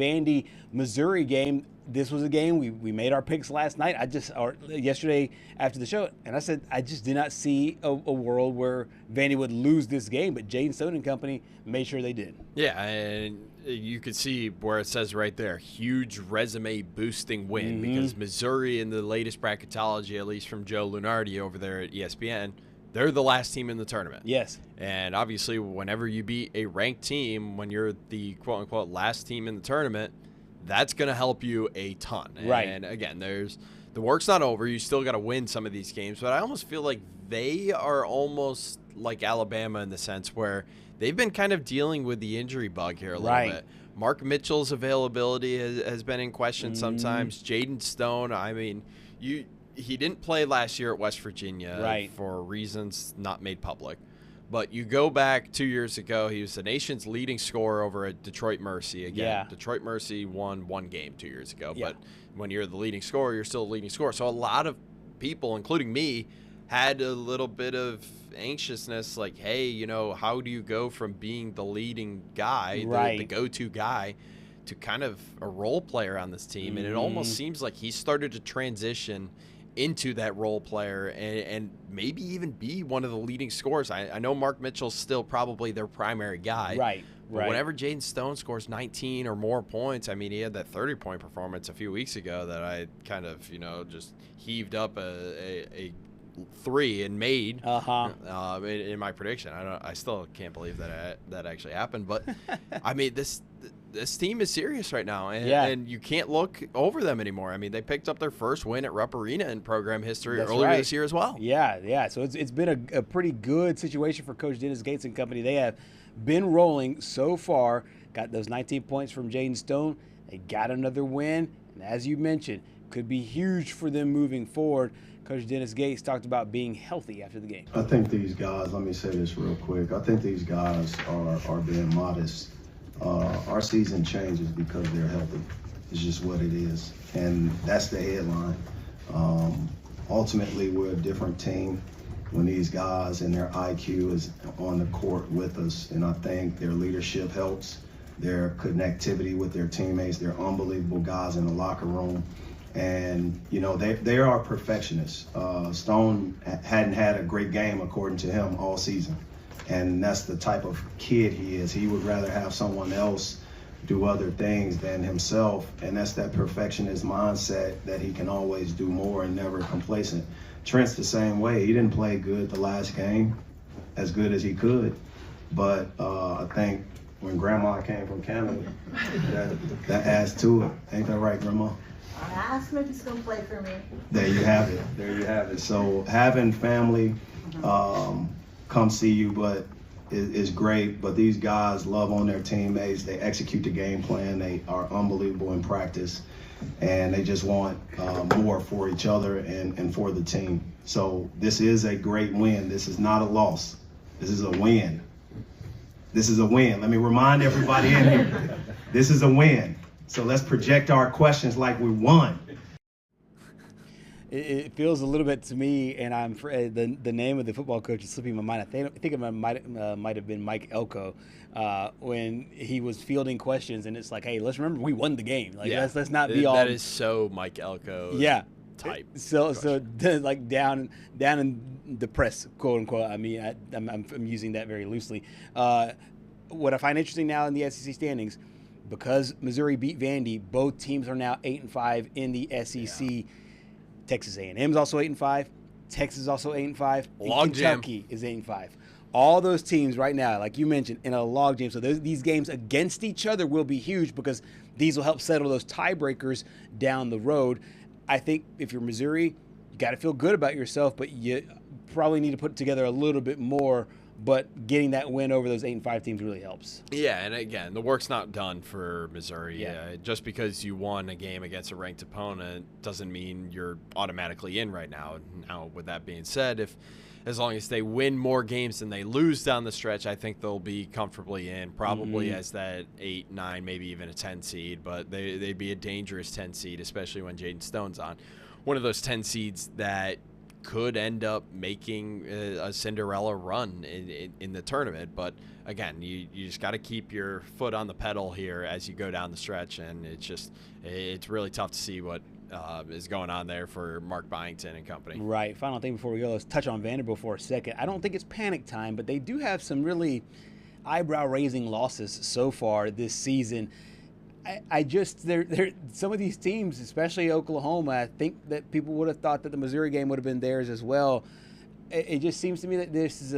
Vandy Missouri game, this was a game we made our picks last night. Or yesterday after the show, and I said I just did not see a world where Vandy would lose this game, but Jaden Stone and company made sure they did. Yeah, and you could see where it says right there, huge resume boosting win, because Missouri in the latest bracketology, at least from Joe Lunardi over there at ESPN, they're the last team in the tournament. Yes. And obviously, whenever you beat a ranked team, when you're the quote-unquote last team in the tournament, that's going to help you a ton. Right. And again, the work's not over. You still got to win some of these games. But I almost feel like they are almost like Alabama in the sense where they've been kind of dealing with the injury bug here a little bit. Mark Mitchell's availability has been in question sometimes. Jaden Stone, I mean, he didn't play last year at West Virginia for reasons not made public. But you go back 2 years ago, he was the nation's leading scorer over at Detroit Mercy. Again, Detroit Mercy won one game 2 years ago. But when you're the leading scorer, you're still a leading scorer. So a lot of people, including me, had a little bit of anxiousness, like, hey, you know, how do you go from being the leading guy, the go-to guy, to kind of a role player on this team? And it almost seems like he started to transition into that role player and maybe even be one of the leading scorers. I know Mark Mitchell's still probably their primary guy. But whenever Jaden Stone scores 19 or more points, I mean, he had that 30-point performance a few weeks ago that I kind of, you know, just heaved up a three and made in my prediction. I still can't believe that actually happened. But I mean, this team is serious right now, and you can't look over them anymore. I mean, they picked up their first win at Rupp Arena in program history earlier this year as well. Yeah. So it's been a pretty good situation for Coach Dennis Gates and company. They have been rolling so far. Got those 19 points from Jaden Stone. They got another win, and as you mentioned, could be huge for them moving forward. Coach Dennis Gates talked about being healthy after the game. I think these guys, let me say this real quick, I think these guys are being modest. Our season changes because they're healthy. It's just what it is. And that's the headline. Ultimately, we're a different team when these guys and their IQ is on the court with us. And I think their leadership helps, their connectivity with their teammates. They're unbelievable guys in the locker room. And, you know, they are perfectionists. Stone hadn't had a great game, according to him, all season. And that's the type of kid he is. He would rather have someone else do other things than himself. And that's that perfectionist mindset that he can always do more and never complacent. Trent's the same way. He didn't play good the last game, as good as he could. But I think when Grandma came from Canada, that adds to it. Ain't that right, Grandma? I asked him if he's going to play for me. There you have it. There you have it. So having family come see you, but is great. But these guys love on their teammates. They execute the game plan. They are unbelievable in practice, and they just want more for each other and for the team. So this is a great win. This is not a loss. This is a win. This is a win. Let me remind everybody in here. This is a win. So let's project our questions like we won. It feels a little bit to me, and I'm the name of the football coach is slipping my mind. I think it might have been Mike Elko when he was fielding questions, and it's like, hey, let's remember we won the game. Like let's not be all. That is so Mike Elko. Type. So like down in the press, quote unquote. I mean, I'm using that very loosely. What I find interesting now in the SEC standings, because Missouri beat Vandy, both teams are now 8-5 in the SEC. Yeah. Texas A&M is also 8-5. Texas is also 8-5. Log jam. Kentucky is 8-5. All those teams right now, like you mentioned, in a log jam. So these games against each other will be huge because these will help settle those tiebreakers down the road. I think if you're Missouri, you got to feel good about yourself, but you probably need to put together a little bit more. But getting that win over those 8-5 teams really helps. Yeah, and again, the work's not done for Missouri. Just because you won a game against a ranked opponent doesn't mean you're automatically in right now. Now, with that being said, as long as they win more games than they lose down the stretch, I think they'll be comfortably in, probably as that 8, 9, maybe even a 10 seed. But they'd be a dangerous 10 seed, especially when Jaden Stone's on. One of those 10 seeds that could end up making a Cinderella run in the tournament. But again, you just got to keep your foot on the pedal here as you go down the stretch, and it's really tough to see what is going on there for Mark Byington and company. Right. Final thing before we go, let's touch on Vanderbilt for a second. I don't think it's panic time, but they do have some really eyebrow-raising losses so far this season. I just some of these teams, especially Oklahoma, I think that people would have thought that the Missouri game would have been theirs as well. It just seems to me that this is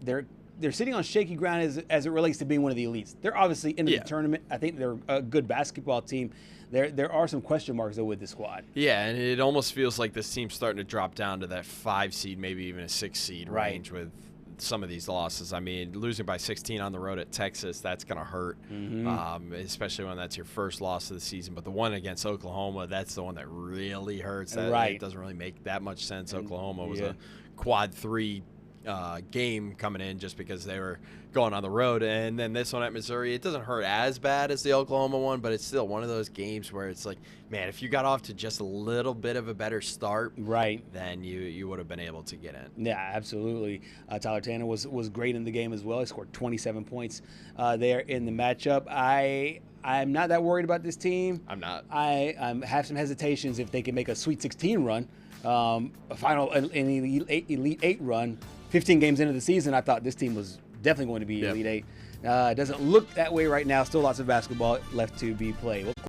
they're sitting on shaky ground as it relates to being one of the elites. They're obviously in the tournament. I think they're a good basketball team. There are some question marks though with the squad. Yeah, and it almost feels like this team's starting to drop down to that 5 seed, maybe even a 6 seed range with some of these losses. I mean, losing by 16 on the road at Texas, that's going to hurt, especially when that's your first loss of the season. But the one against Oklahoma, that's the one that really hurts. It doesn't really make that much sense. Oklahoma was a quad 3 game coming in just because they were going on the road, and then this one at Missouri, it doesn't hurt as bad as the Oklahoma one, but it's still one of those games where it's like, man, if you got off to just a little bit of a better start, then you would have been able to get in. Yeah, absolutely. Tyler Tanner was great in the game as well. He scored 27 points there in the matchup. I'm not that worried about this team. I'm not. I have some hesitations if they can make a Sweet 16 run, a final an Elite 8 run. 15 games into the season, I thought this team was definitely going to be Elite 8. It doesn't look that way right now. Still lots of basketball left to be played. Well,